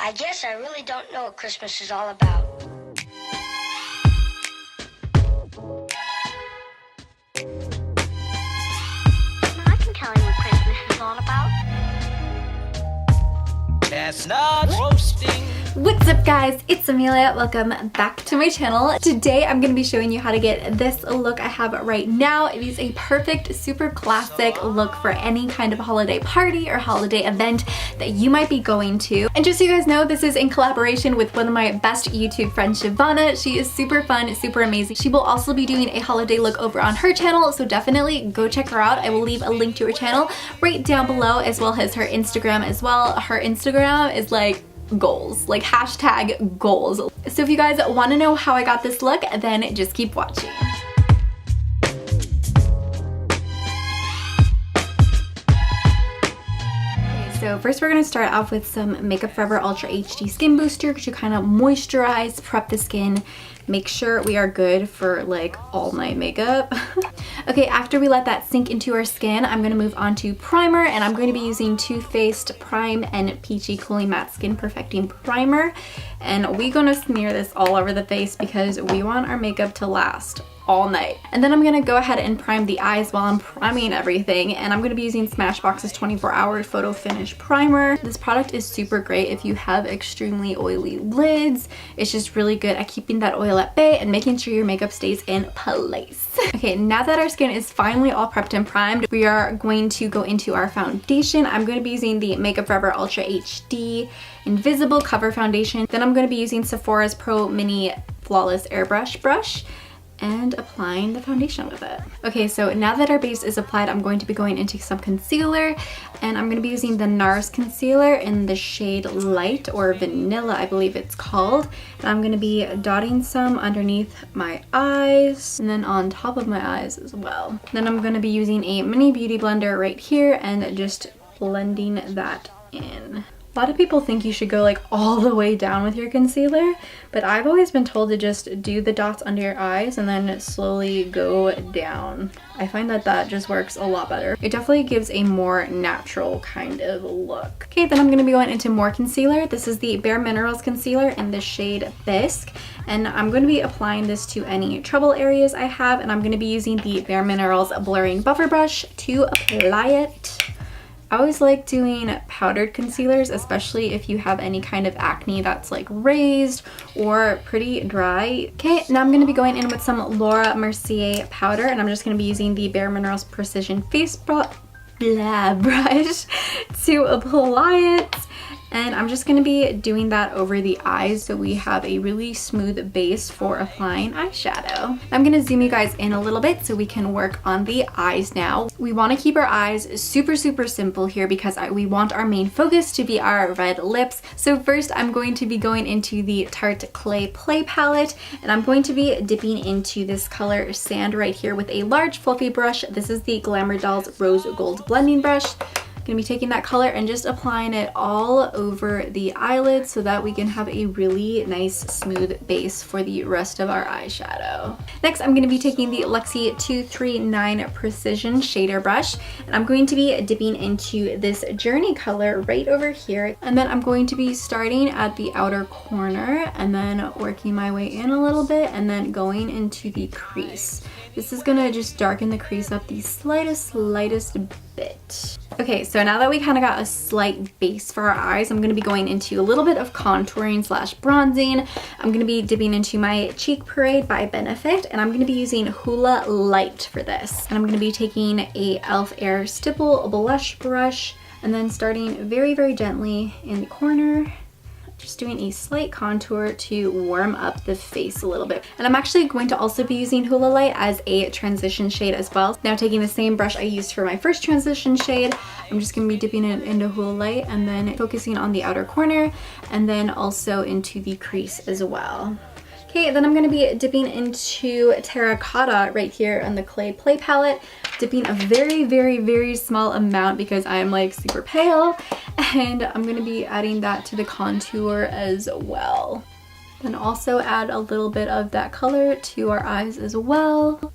I guess I really don't know what Christmas is all about. I can tell you what Christmas is all about. Chestnut roasting. What's up guys, it's Emelia. Welcome back to my channel. Today I'm going to be showing you how to get this look I have right now. It is a perfect, super classic look for any kind of holiday party or holiday event that you might be going to. And just so you guys know, this is in collaboration with one of my best YouTube friends, Shivana. She is super fun, super amazing. She will also be doing a holiday look over on her channel, so definitely go check her out. I will leave a link to her channel right down below, as well as her Instagram as well. Her Instagram is like goals, like hashtag goals. So if you guys want to know how I got this look, then just keep watching. Okay, so first we're going to start off with some Makeup Forever Ultra HD Skin Booster to kind of moisturize, prep the skin, make sure we are good for like all night makeup. Okay, after we let that sink into our skin, I'm going to move on to primer, and I'm going to be using Too Faced Prime and Peachy Cooling Matte Skin Perfecting Primer. And we're going to smear this all over the face because we want our makeup to last all night. And then I'm going to go ahead and prime the eyes while I'm priming everything, and I'm going to be using Smashbox's 24-hour Photo Finish Primer. This product is super great if you have extremely oily lids. It's just really good at keeping that oil at bay and making sure your makeup stays in place. Okay, now that our skin is finally all prepped and primed, we are going to go into our foundation. I'm going to be using the Makeup Forever Ultra HD Invisible Cover Foundation. Then I'm going to be using Sephora's Pro Mini Flawless Airbrush brush and applying the foundation with it. Okay, so now that our base is applied, I'm going to be going into some concealer, and I'm going to be using the NARS concealer in the shade Light, or Vanilla I believe it's called. And I'm going to be dotting some underneath my eyes and then on top of my eyes as well. Then I'm going to be using a mini beauty blender right here and just blending that in. A lot of people think you should go like all the way down with your concealer, but I've always been told to just do the dots under your eyes and then slowly go down. I find that that just works a lot better. It definitely gives a more natural kind of look. Okay, then I'm going to be going into more concealer. This is the Bare Minerals concealer in the shade Bisque, and I'm going to be applying this to any trouble areas I have, and I'm going to be using the Bare Minerals blurring buffer brush to apply it. I always like doing powdered concealers, especially if you have any kind of acne that's like raised or pretty dry. Okay, now I'm going to be going in with some Laura Mercier powder, and I'm just going to be using the Bare Minerals Precision Face Brush to apply it. And I'm just going to be doing that over the eyes so we have a really smooth base for applying eyeshadow. I'm going to zoom you guys in a little bit so we can work on the eyes now. We want to keep our eyes super simple here because we want our main focus to be our red lips. So first I'm going to be going into the Tarte Clay Play palette, and I'm going to be dipping into this color Sand right here with a large fluffy brush. This is the Glamour Dolls Rose Gold Blending Brush. Gonna be taking that color and just applying it all over the eyelids so that we can have a really nice smooth base for the rest of our eyeshadow. Next, I'm gonna be taking the Luxie 239 Precision Shader Brush, and I'm going to be dipping into this Journey color right over here. And then I'm going to be starting at the outer corner and then working my way in a little bit and then going into the crease. This is gonna just darken the crease up the slightest bit. Okay, so now that we kind of got a slight base for our eyes, I'm going to be going into a little bit of contouring / bronzing. I'm going to be dipping into my Cheek Parade by Benefit, and I'm going to be using Hoola Light for this. And I'm going to be taking a e.l.f. Air Stipple blush brush and then starting very gently in the corner, just doing a slight contour to warm up the face a little bit. And I'm actually going to also be using Hoola Light as a transition shade as well. Now taking the same brush I used for my first transition shade, I'm just going to be dipping it into Hoola Light and then focusing on the outer corner and then also into the crease as well. Okay, then I'm going to be dipping into Terracotta right here on the Clay Play palette, dipping a very small amount because I'm like super pale, and I'm going to be adding that to the contour as well. Then also add a little bit of that color to our eyes as well.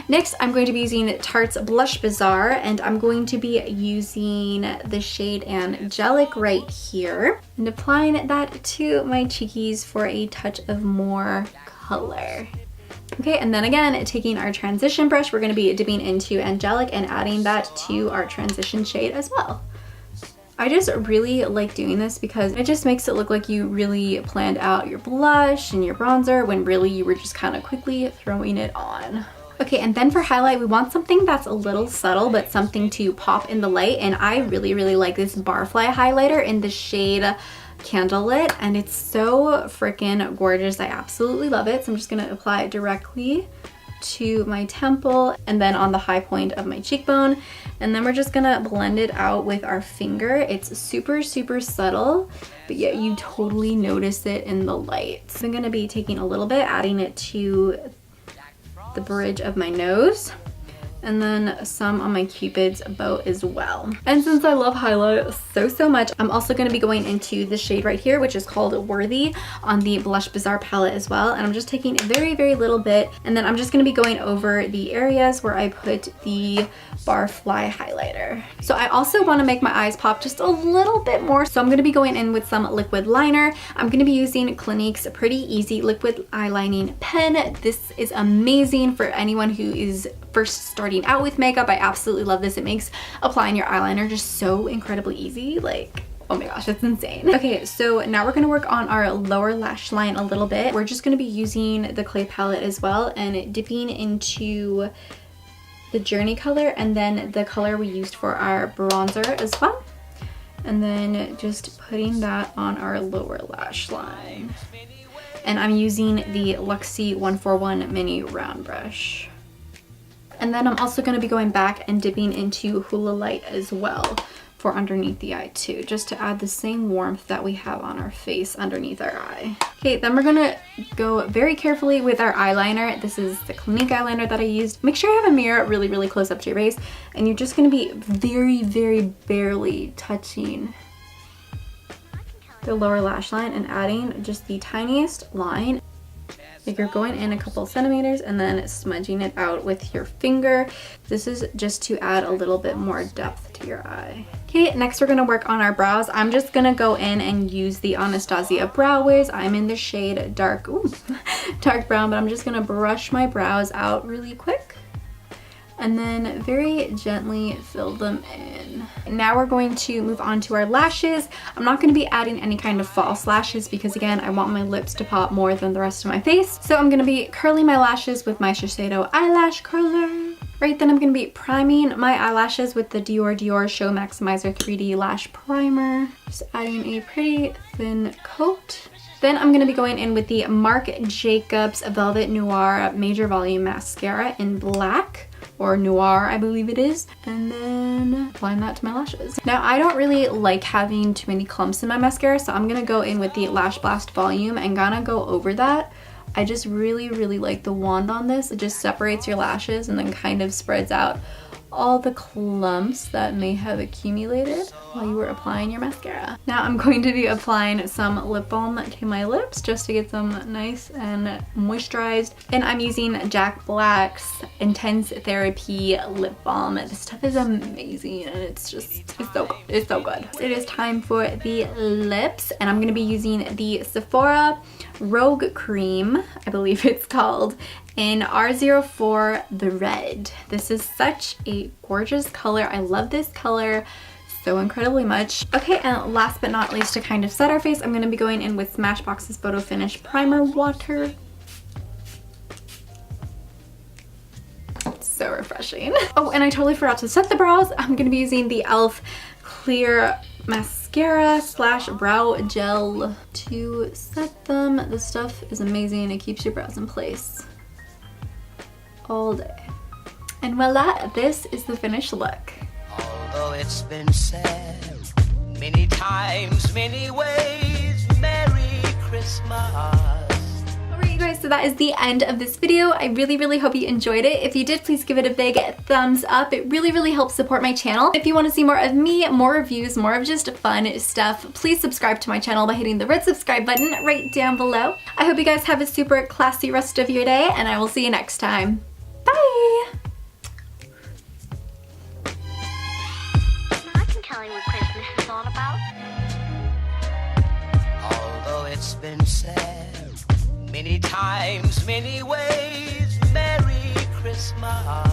Next, I'm going to be using Tarte's Blush Bazaar, and I'm going to be using the shade Angelic right here and applying that to my cheekies for a touch of more color. Okay, and then again, taking our transition brush, we're going to be dipping into Angelic and adding that to our transition shade as well. I just really like doing this because it just makes it look like you really planned out your blush and your bronzer when really you were just kind of quickly throwing it on. Okay, and then for highlight, we want something that's a little subtle but something to pop in the light, and I really like this Barfly highlighter in the shade Candlelit, and it's so freaking gorgeous. I absolutely love it. So I'm just gonna apply it directly to my temple and then on the high point of my cheekbone, and then we're just gonna blend it out with our finger. It's super subtle, but yet you totally notice it in the light. So I'm gonna be taking a little bit, adding it to the bridge of my nose, and then some on my Cupid's bow as well. And since I love highlight so much, I'm also going to be going into the shade right here, which is called Worthy, on the Blush Bazaar palette as well. And I'm just taking a very little bit, and then I'm just going to be going over the areas where I put the Barfly highlighter. So I also want to make my eyes pop just a little bit more, so I'm going to be going in with some liquid liner. I'm going to be using Clinique's Pretty Easy Liquid Eyelining Pen. This is amazing for anyone who is first starting out with makeup. I absolutely love this. It makes applying your eyeliner just so incredibly easy. Like, oh my gosh, it's insane. Okay, so now we're gonna work on our lower lash line a little bit. We're just gonna be using the clay palette as well and dipping into the Journey color and then the color we used for our bronzer as well. And then just putting that on our lower lash line. And I'm using the Luxie 141 mini round brush. And then I'm also going to be going back and dipping into Hula Light as well for underneath the eye too, just to add the same warmth that we have on our face underneath our eye. Okay, then we're going to go very carefully with our eyeliner. This is the Clinique eyeliner that I used. Make sure you have a mirror really close up to your face, and you're just going to be very barely touching the lower lash line and adding just the tiniest line. Like you're going in a couple centimeters and then smudging it out with your finger. This is just to add a little bit more depth to your eye. Okay, next we're gonna work on our brows. I'm just gonna go in and use the Anastasia Brow Wiz. I'm in the shade dark brown, but I'm just gonna brush my brows out really quick and then very gently fill them in. Now we're going to move on to our lashes. I'm not going to be adding any kind of false lashes because again, I want my lips to pop more than the rest of my face. So I'm going to be curling my lashes with my Shiseido eyelash curler. Right, then I'm going to be priming my eyelashes with the Dior Show Maximizer 3D Lash Primer. Just adding a pretty thin coat. Then I'm going to be going in with the Marc Jacobs Velvet Noir Major Volume Mascara in black, or Noir I believe it is, and then applying that to my lashes. Now I don't really like having too many clumps in my mascara, so I'm going to go in with the Lash Blast Volume and gonna go over that. I just really like the wand on this. It just separates your lashes and then kind of spreads out all the clumps that may have accumulated while you were applying your mascara. Now I'm going to be applying some lip balm to my lips just to get them nice and moisturized. And I'm using Jack Black's Intense Therapy Lip Balm. This stuff is amazing and it's so good. It's so good. It is time for the lips, and I'm going to be using the Sephora Rogue Cream, I believe it's called, in R04 The Red. This is such a gorgeous color. I love this color so incredibly much. Okay, and last but not least, to kind of set our face, I'm going to be going in with Smashbox's Photo Finish Primer Water. It's so refreshing. Oh, and I totally forgot to set the brows. I'm going to be using the e.l.f. Clear Mascara / brow gel to set them. This stuff is amazing. It keeps your brows in place all day. And voila, this is the finished look. Although it's been said many times, many ways, Merry Christmas. Alright you guys, so that is the end of this video. I really hope you enjoyed it. If you did, please give it a big thumbs up. It really helps support my channel. If you want to see more of me, more reviews, more of just fun stuff, please subscribe to my channel by hitting the red subscribe button right down below. I hope you guys have a super classy rest of your day, and I will see you next time. Bye! it's been said many times, many ways, Merry Christmas.